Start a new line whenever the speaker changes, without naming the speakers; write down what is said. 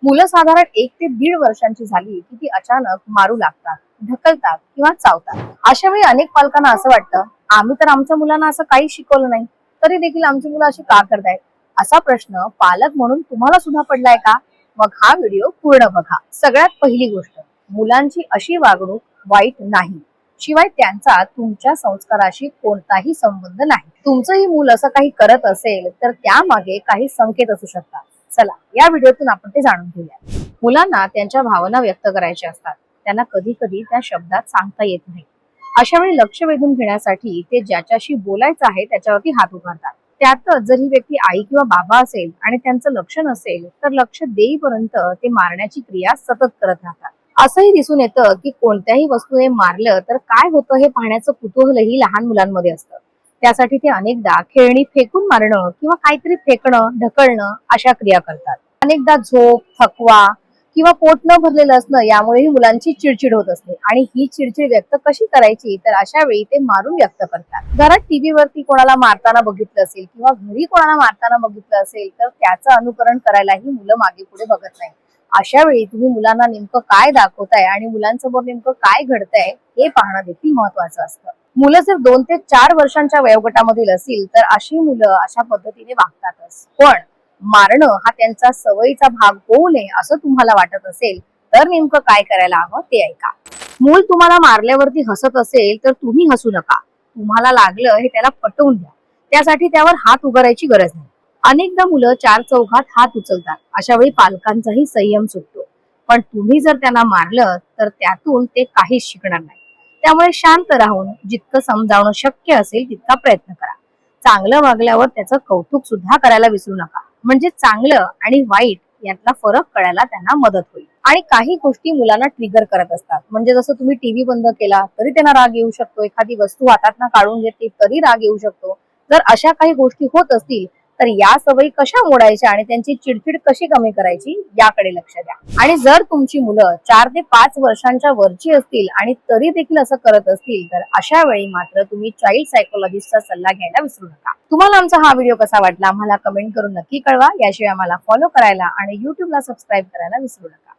मुलं साधारण 1 ते 1.5 वर्षांची झाली की ती अचानक मारू लागतात, ढकलतात किंवा चावतात. अशा वेळी अनेक पालकांना असं वाटतं, आम्ही तर आमच्या मुलांना असं काही शिकवलं नाही, तरी देखील आमची मुलं अशी का करतायत? असा प्रश्न पालक म्हणून तुम्हाला सुद्धा पडलाय का? मग हा व्हिडिओ पूर्ण बघा. सगळ्यात पहिली गोष्ट, मुलांची अशी वागणूक वाईट नाही, शिवाय त्यांचा तुमच्या संस्काराशी कोणताही संबंध नाही. तुमचं ही मूल असं काही करत असेल तर त्यामागे काही संकेत असू शकतात. चला या व्हिडिओतून आपण ते जाणून घेऊया. मुलांना त्यांच्या भावना व्यक्त करायच्या असतात, त्यांना कधी कधी त्या शब्दात सांगता येत नाही. अशा वेळी लक्ष वेधून घेण्यासाठी ते ज्याच्याशी बोलायचं आहे त्याच्यावरती हात उभारतात. त्यातच जर ही व्यक्ती आई किंवा बाबा असेल आणि त्यांचं लक्ष नसेल तर लक्ष देईपर्यंत ते मारण्याची क्रिया सतत करत राहतात. असंही दिसून येतं की कोणत्याही वस्तूने मारलं तर काय होतं हे पाहण्याचं कुतूहलही लहान मुलांमध्ये असतं. त्यासाठी ते अनेकदा खेळणी फेकून मारणं किंवा काहीतरी फेकणं, ढकलणं अशा क्रिया करतात. अनेकदा झोप, थकवा किंवा पोट न भरलेलं असणं यामुळेही मुलांची चिडचिड होत असते आणि ही चिडचिड व्यक्त कशी करायची तर अशा वेळी ते मारून व्यक्त करतात. घरात टीव्ही वरती कोणाला मारताना बघितलं असेल किंवा घरी कोणाला मारताना बघितलं असेल तर त्याचं अनुकरण करायलाही मुलं मागे पुढे बघत नाही. अशा वेळी तुम्ही मुलांना नेमकं काय दाखवताय आणि मुलांसमोर नेमकं काय घडतंय हे पाहणं देखील महत्वाचं असतं. मुलं जर 2 ते 4 वर्षांच्या वयोगटामधील असतील तर अशी मुलं अशा पद्धतीने वागतातच. पण मारणं हा त्यांचा सवयीचा भाग होऊ नये असं तुम्हाला वाटत असेल तर नेमकं काय करायला हवं ते ऐका. मूल तुम्हाला मारल्यावरती हसत असेल तर तुम्ही हसू नका. तुम्हाला लागलं हे त्याला पटवून द्या. त्यासाठी त्यावर हात उगारायची गरज नाही. अनेकदा मुलं 4 चौघात हात उचलतात. अशा वेळी पालकांचाही संयम सुटतो. पण तुम्ही जर त्यांना मारलं तर त्यातून ते काहीच शिकणार नाही. त्यामुळे शांत राहून जितकं समजावणं शक्य असेल तितका प्रयत्न करा. चांगलं वागल्यावर त्याचं कौतुक सुद्धा करायला विसरू नका. म्हणजे चांगलं आणि वाईट यातला फरक कळायला त्यांना मदत होईल. आणि काही गोष्टी मुलांना ट्रिगर करत असतात. म्हणजे जसं तुम्ही टीव्ही बंद केला तरी त्यांना राग येऊ शकतो, एखादी वस्तू हातातनं काढून घेतली तरी राग येऊ शकतो. जर अशा काही गोष्टी होत असतील तर या सवयी कशा मोडायच्या आणि त्यांची चिडचिड कशी कमी करायची याकडे लक्ष द्या. आणि जर तुमची मुलं 4 ते 5 वर्षांच्या वरची असतील आणि तरी देखील असं करत असतील तर अशा वेळी मात्र तुम्ही चाइल्ड सायकोलॉजिस्टचा सल्ला घ्यायला विसरू नका. तुम्हाला आमचा हा व्हिडिओ कसा वाटला आम्हाला कमेंट करून नक्की कळवा. याशिवाय आम्हाला फॉलो करायला आणि युट्यूबला सबस्क्राईब करायला विसरू नका.